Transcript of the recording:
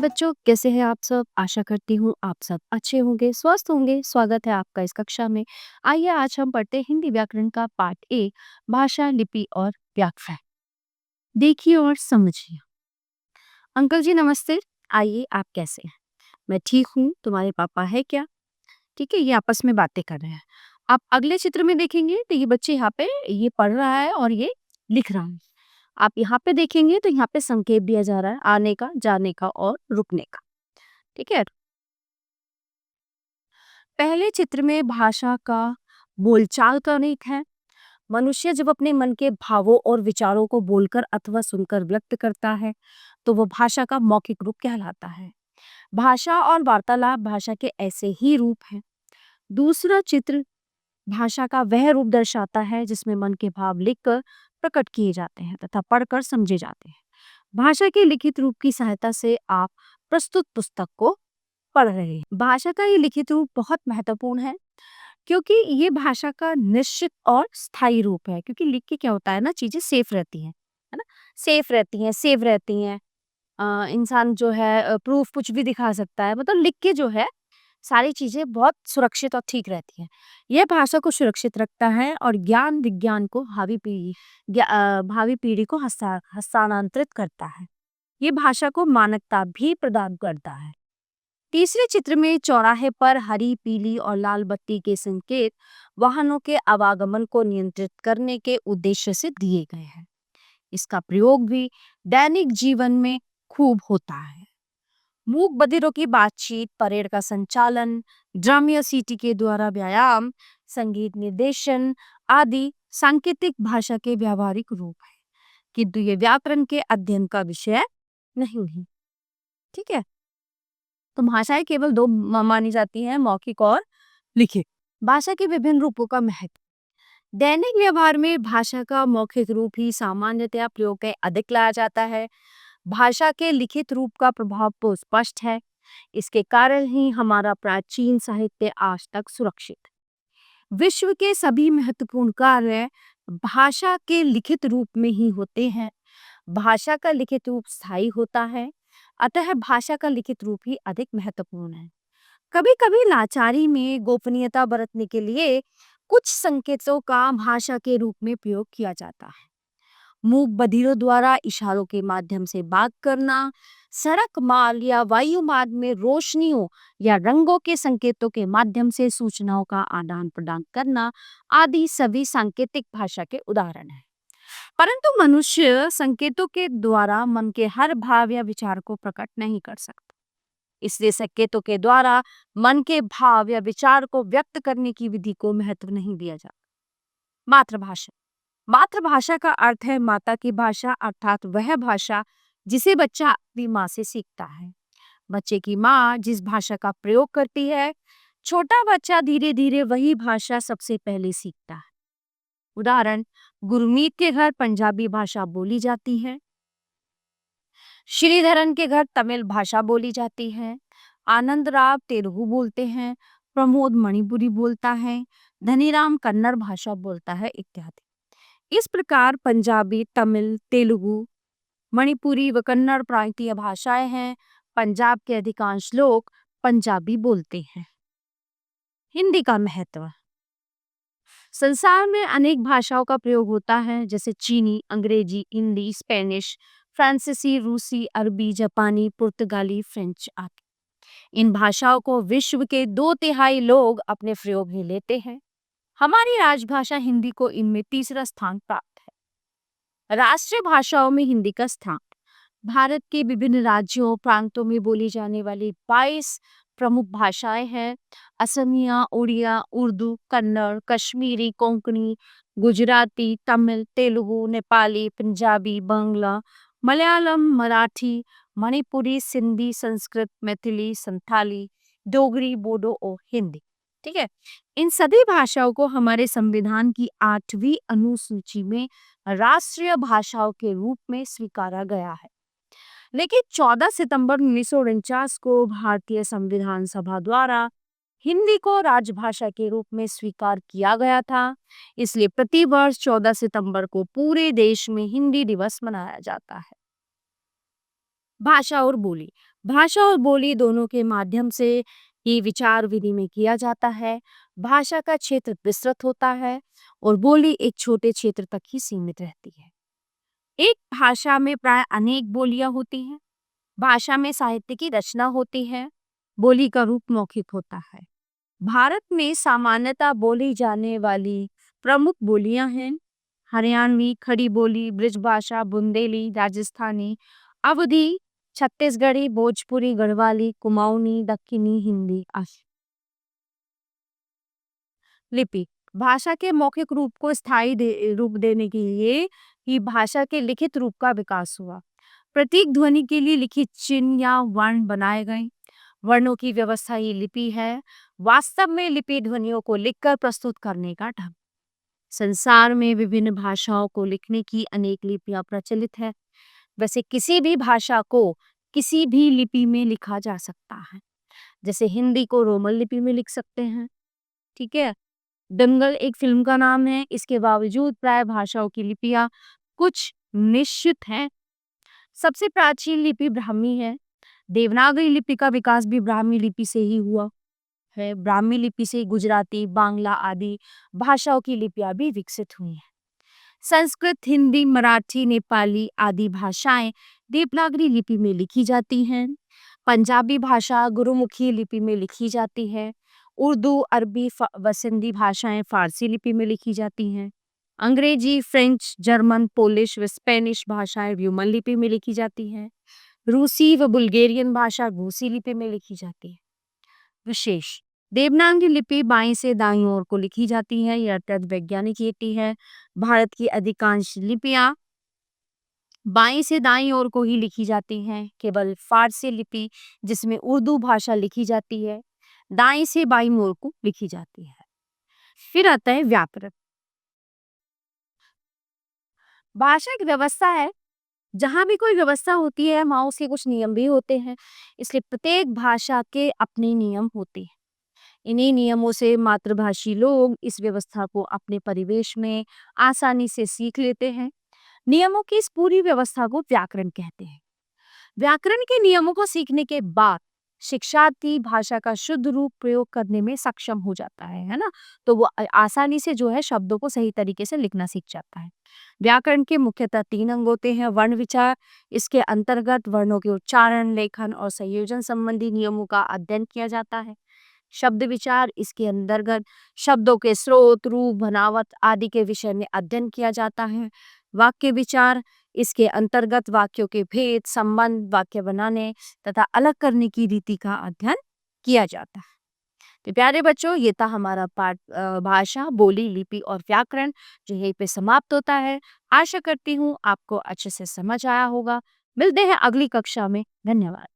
बच्चों, कैसे हैं आप सब? आशा करती हूँ आप सब अच्छे होंगे, स्वस्थ होंगे। स्वागत है आपका इस कक्षा में। आइए आज हम पढ़ते हैं हिंदी व्याकरण का पाठ 1, भाषा, लिपि और व्याकरण। देखिए और समझिए। अंकल जी नमस्ते। आइए, आप कैसे हैं? मैं ठीक हूँ। तुम्हारे पापा है क्या? ठीक है, ये आपस में बातें कर रहे हैं। आप अगले चित्र में देखेंगे तो ये बच्चे यहाँ पे ये पढ़ रहा है और ये लिख रहा है। आप यहाँ पे देखेंगे तो यहाँ पे संकेत दिया जा रहा है आने का, जाने का और रुकने का। ठीक है। पहले चित्र में भाषा का बोलचाल का अनेक है। मनुष्य जब अपने मन के भावों और विचारों को बोलकर अथवा सुनकर व्यक्त करता है तो वो भाषा का मौखिक रूप कहलाता है। भाषा और वार्तालाप भाषा के ऐसे ही रूप हैं। दूसरा चित्र भाषा का वह रूप दर्शाता है जिसमें मन के भाव लिखकर प्रकट किए जाते हैं तथा पढ़कर समझे जाते हैं। भाषा के लिखित रूप की सहायता से आप प्रस्तुत पुस्तक को पढ़ रहे हैं। भाषा का ये लिखित रूप बहुत महत्वपूर्ण है क्योंकि ये भाषा का निश्चित और स्थायी रूप है। क्योंकि लिख के क्या होता है ना, चीजें सेफ रहती हैं, है ना। सेफ रहती हैं, सेव रहती हैं। इंसान जो है प्रूफ कुछ भी दिखा सकता है, मतलब लिख के जो है सारी चीजें बहुत सुरक्षित और ठीक रहती हैं। यह भाषा को सुरक्षित रखता है और ज्ञान विज्ञान को भावी पीढ़ी को हस्तांतरित करता है। ये भाषा को मानकता भी प्रदान करता है। तीसरे चित्र में चौराहे पर हरी, पीली और लाल बत्ती के संकेत वाहनों के आवागमन को नियंत्रित करने के उद्देश्य से दिए गए हैं। इसका प्रयोग भी दैनिक जीवन में खूब होता है। मूक बधिरों की बातचीत, परेड का संचालन, ड्रम या सीटी के द्वारा व्यायाम, संगीत निर्देशन आदि सांकेतिक भाषा के व्यावहारिक रूप है, किंतु ये व्याकरण के अध्ययन का विषय नहीं है। ठीक है। तो भाषाएं केवल दो मानी जाती हैं, मौखिक और लिखित। भाषा के विभिन्न रूपों का महत्व। दैनिक व्यवहार में भाषा का मौखिक रूप ही सामान्यतया प्रयोग में अधिक लाया जाता है। भाषा के लिखित रूप का प्रभाव तो स्पष्ट है। इसके कारण ही हमारा प्राचीन साहित्य आज तक सुरक्षित है। विश्व के सभी महत्वपूर्ण कार्य भाषा के लिखित रूप में ही होते हैं। भाषा का लिखित रूप स्थायी होता है, अतः भाषा का लिखित रूप ही अधिक महत्वपूर्ण है। कभी कभी लाचारी में गोपनीयता बरतने के लिए कुछ संकेतों का भाषा के रूप में प्रयोग किया जाता है। मूक बधिरों द्वारा इशारों के माध्यम से बात करना, सड़क मार्ग या वायु मार्ग में रोशनियों या रंगों के संकेतों के माध्यम से सूचनाओं का आदान प्रदान करना आदि सभी सांकेतिक भाषा के उदाहरण हैं। परंतु मनुष्य संकेतों के द्वारा मन के हर भाव या विचार को प्रकट नहीं कर सकता। इसलिए संकेतों के द्वारा मन के भाव या विचार को व्यक्त करने की विधि को महत्व नहीं दिया जाता। मातृभाषा। मातृभाषा का अर्थ है माता की भाषा, अर्थात वह भाषा जिसे बच्चा अपनी माँ से सीखता है। बच्चे की माँ जिस भाषा का प्रयोग करती है, छोटा बच्चा धीरे धीरे वही भाषा सबसे पहले सीखता है। उदाहरण, गुरमीत के घर पंजाबी भाषा बोली जाती है। श्रीधरन के घर तमिल भाषा बोली जाती है। आनंद राव तेलुगु बोलते हैं। प्रमोद मणिपुरी बोलता है। धनीराम कन्नड़ भाषा बोलता है, इत्यादि। इस प्रकार पंजाबी, तमिल, तेलुगु, मणिपुरी व कन्नड़ प्रांतीय भाषाएं हैं। पंजाब के अधिकांश लोग पंजाबी बोलते हैं। हिंदी का महत्व। संसार में अनेक भाषाओं का प्रयोग होता है, जैसे चीनी, अंग्रेजी, हिंदी, स्पेनिश, फ्रांसीसी, रूसी, अरबी, जापानी, पुर्तगाली, फ्रेंच आदि। इन भाषाओं को विश्व के 2/3 लोग अपने प्रयोग में लेते हैं। हमारी राजभाषा हिंदी को इनमें तीसरा स्थान प्राप्त है। राष्ट्रीय भाषाओं में हिंदी का स्थान। भारत के विभिन्न राज्यों प्रांतों में बोली जाने वाली 22 प्रमुख भाषाएं हैं। असमिया, उड़िया, उर्दू, कन्नड़, कश्मीरी, कोंकणी, गुजराती, तमिल, तेलुगु, नेपाली, पंजाबी, बांग्ला, मलयालम, मराठी, मणिपुरी, सिंधी, संस्कृत, मैथिली, संथाली, डोगरी, बोडो और हिंदी। ठीक है। इन सभी भाषाओं को हमारे संविधान की 8वीं अनुसूची में राष्ट्रीय भाषाओं के रूप में स्वीकारा गया है। लेकिन 14 सितंबर 1949 को भारतीय संविधान सभा द्वारा हिंदी को राजभाषा के रूप में स्वीकार किया गया था। इसलिए प्रतिवर्ष 14 सितंबर को पूरे देश में हिंदी दिवस मनाया जाता है। भाषा और बोली। भाषा और बोली दोनों के माध्यम से ही विचार विनिमय किया जाता है। भाषा का क्षेत्र विस्तृत होता है और बोली एक छोटे क्षेत्र तक ही सीमित रहती है। एक भाषा में प्राय अनेक बोलियां होती हैं। भाषा में साहित्य की रचना होती है। बोली का रूप मौखिक होता है। भारत में सामान्यतः बोली जाने वाली प्रमुख बोलियां हैं हरियाणवी, खड़ी बोली, ब्रिजभाषा, बुंदेली, राजस्थानी, अवधी, छत्तीसगढ़ी, भोजपुरी, गढ़वाली, कुमाऊनी, दक्कनी, हिंदी आदि। लिपि भाषा के मौखिक रूप को रूप देने के लिए ही भाषा के लिखित रूप का विकास हुआ। प्रतीक ध्वनि के लिए लिखित चिन्ह या वर्ण बनाए गए। वर्णों की व्यवस्था ही लिपि है। वास्तव में लिपि ध्वनियों को लिखकर प्रस्तुत करने का ढंग। संसार में विभिन्न भाषाओं को लिखने की अनेक लिपियां प्रचलित है। वैसे किसी भी भाषा को किसी भी लिपि में लिखा जा सकता है। जैसे हिंदी को रोमन लिपि में लिख सकते हैं। ठीक है। दंगल एक फिल्म का नाम है। इसके बावजूद प्राय भाषाओं की लिपियां कुछ निश्चित हैं। सबसे प्राचीन लिपि ब्राह्मी है। देवनागरी लिपि का विकास भी ब्राह्मी लिपि से ही हुआ है। ब्राह्मी लिपि से गुजराती, बांग्ला आदि भाषाओं की लिपियां भी विकसित हुई हैं। संस्कृत, हिंदी, मराठी, नेपाली आदि भाषाएं देवनागरी लिपि में लिखी जाती हैं। पंजाबी भाषा गुरुमुखी लिपि में लिखी जाती है। उर्दू, अरबी व सिंधी भाषाएं फारसी लिपि में लिखी जाती हैं। अंग्रेजी, फ्रेंच, जर्मन, पोलिश व स्पेनिश भाषाएं रोमन लिपि में लिखी जाती हैं। रूसी व बुल्गारियन भाषा रूसी लिपि में लिखी जाती है। विशेष देवनागरी लिपि बाईं से दाईं ओर को लिखी जाती है। यह अत्यंत वैज्ञानिक लिपि है। भारत की अधिकांश लिपियां बाईं से दाईं ओर को ही लिखी जाती हैं। केवल फारसी लिपि जिसमें उर्दू भाषा लिखी जाती है दाईं से बाईं ओर को लिखी जाती है। फिर आता है व्याकरण। भाषा एक व्यवस्था है। जहां भी कोई व्यवस्था होती है वहां उसके कुछ नियम भी होते हैं। इसलिए प्रत्येक भाषा के अपने नियम होते हैं। इन्हीं नियमों से मातृभाषी लोग इस व्यवस्था को अपने परिवेश में आसानी से सीख लेते हैं। नियमों की इस पूरी व्यवस्था को व्याकरण कहते हैं। व्याकरण के नियमों को सीखने के बाद शिक्षार्थी भाषा का शुद्ध रूप प्रयोग करने में सक्षम हो जाता है ना। तो वो आसानी से जो है शब्दों को सही तरीके से लिखना सीख जाता है। व्याकरण के मुख्यतः 3 अंग होते हैं। वर्ण विचार, इसके अंतर्गत वर्णों के उच्चारण, लेखन और संयोजन संबंधी नियमों का अध्ययन किया जाता है। शब्द विचार, इसके अंतर्गत शब्दों के स्रोत, रूप, बनावट आदि के विषय में अध्ययन किया जाता है। वाक्य विचार, इसके अंतर्गत वाक्यों के भेद, संबंध, वाक्य बनाने तथा अलग करने की रीति का अध्ययन किया जाता है। तो प्यारे बच्चों, ये था हमारा पाठ भाषा, बोली, लिपि और व्याकरण जो यहीं पे समाप्त होता है। आशा करती हूँ आपको अच्छे से समझ आया होगा। मिलते हैं अगली कक्षा में। धन्यवाद।